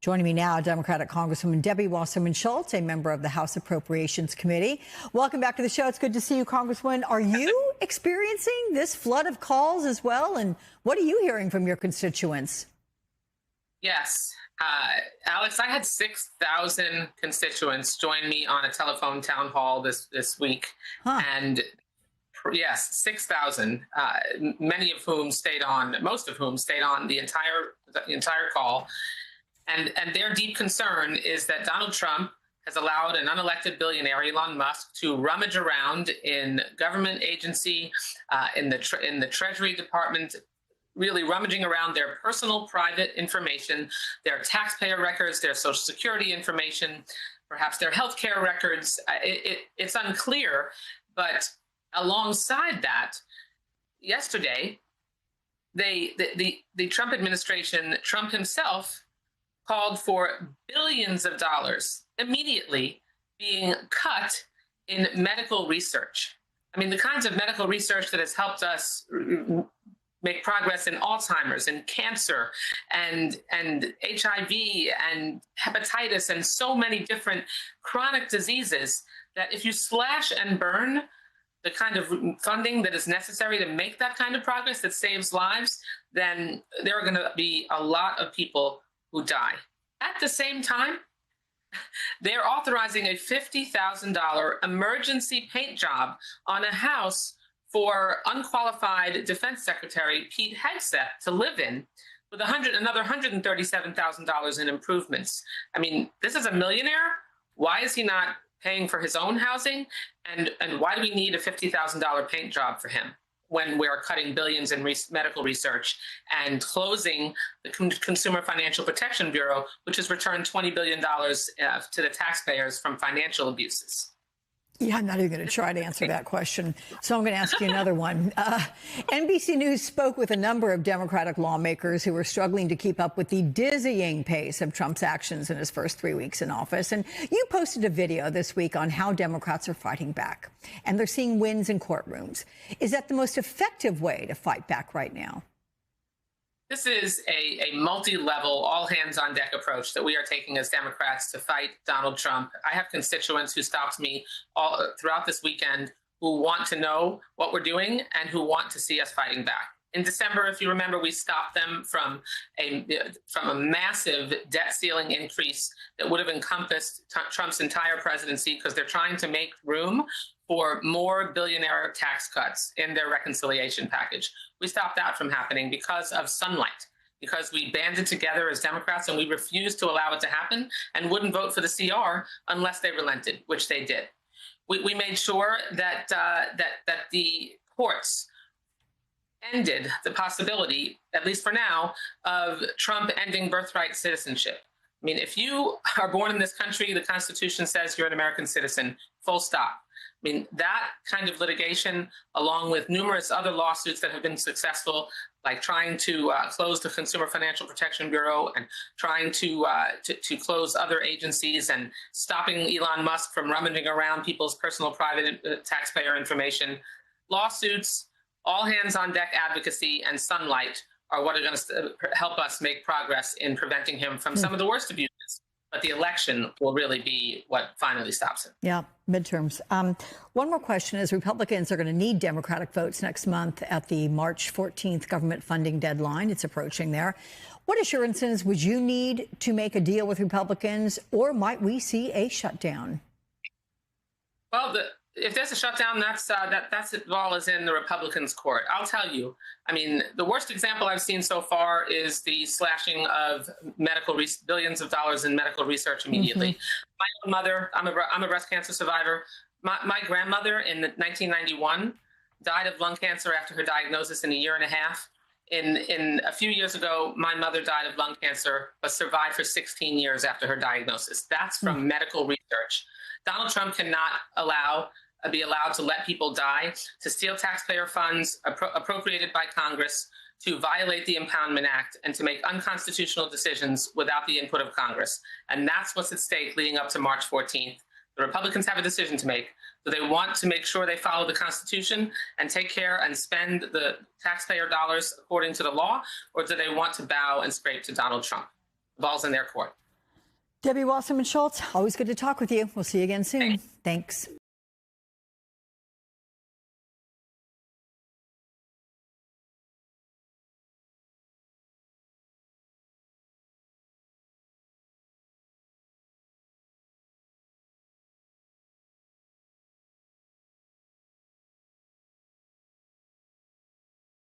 Joining me now, Democratic Congresswoman Debbie Wasserman Schultz, a member of the House Appropriations Committee. Welcome back to the show. It's good to see you, Congresswoman. Are you experiencing this flood of calls as well? And what are you hearing from your constituents? Yes. Alex, I had 6,000 constituents join me on a telephone town hall this week. And yes, 6,000, many of whom stayed on, most of whom stayed on the entire call. And their deep concern is that Donald Trump has allowed an unelected billionaire, Elon Musk, to rummage around in government agency, in the Treasury Department, really rummaging around their personal private information, their taxpayer records, their Social Security information, perhaps their healthcare records. It's unclear, but alongside that, yesterday, the Trump administration, Trump himself, called for billions of dollars immediately being cut in medical research. I mean, the kinds of medical research that has helped us make progress in Alzheimer's and cancer and HIV and hepatitis and so many different chronic diseases, that if you slash and burn the kind of funding that is necessary to make that kind of progress that saves lives, then there are going to be a lot of people who die. At the same time, they're authorizing a $50,000 emergency paint job on a house for unqualified Defense Secretary Pete Hegseth to live in, with another $137,000 in improvements. I mean, this is a millionaire. Why is he not paying for his own housing? And why do we need a $50,000 paint job for him when we're cutting billions in medical research and closing the Consumer Financial Protection Bureau, which has returned $20 billion to the taxpayers from financial abuses? Yeah, I'm not even going to try to answer that question. So I'm going to ask you another one. NBC News spoke with a number of Democratic lawmakers who were struggling to keep up with the dizzying pace of Trump's actions in his first 3 weeks in office. And you posted a video this week on how Democrats are fighting back, and they're seeing wins in courtrooms. Is that the most effective way to fight back right now? This is a multi-level, all-hands-on-deck approach that we are taking as Democrats to fight Donald Trump. I have constituents who stopped me throughout this weekend who want to know what we're doing and who want to see us fighting back. In December, if you remember, we stopped them from a massive debt ceiling increase that would have encompassed Trump's entire presidency, because they're trying to make room for more billionaire tax cuts in their reconciliation package. We stopped that from happening because of Sunlight, because we banded together as Democrats and we refused to allow it to happen and wouldn't vote for the CR unless they relented, which they did. We made sure that the courts ended the possibility, at least for now, of Trump ending birthright citizenship. I mean, if you are born in this country, the Constitution says you're an American citizen, full stop. I mean, that kind of litigation, along with numerous other lawsuits that have been successful, like trying to close the Consumer Financial Protection Bureau and trying to close other agencies and stopping Elon Musk from rummaging around people's personal private taxpayer information, lawsuits, all hands on deck advocacy, and Sunlight are what are going to help us make progress in preventing him from some of the worst abuses. But the election will really be what finally stops him. Yeah, midterms. One more question is, Republicans are going to need Democratic votes next month at the March 14th government funding deadline. It's approaching there. What assurances would you need to make a deal with Republicans, or might we see a shutdown? Well, if there's a shutdown, that's it all is in the Republicans' court. I'll tell you, I mean, the worst example I've seen so far is the slashing of billions of dollars in medical research immediately. My own mother, I'm a breast cancer survivor. My grandmother in 1991 died of lung cancer after her diagnosis in a year and a half. In a few years ago, my mother died of lung cancer, but survived for 16 years after her diagnosis. That's from medical research. Donald Trump cannot be allowed to let people die, to steal taxpayer funds appropriated by Congress, to violate the Impoundment Act, and to make unconstitutional decisions without the input of Congress. And that's what's at stake leading up to March 14th. The Republicans have a decision to make. Do they want to make sure they follow the Constitution and take care and spend the taxpayer dollars according to the law, or do they want to bow and scrape to Donald Trump? The ball's in their court. Debbie Wasserman Schultz, always good to talk with you. We'll see you again soon. Thanks.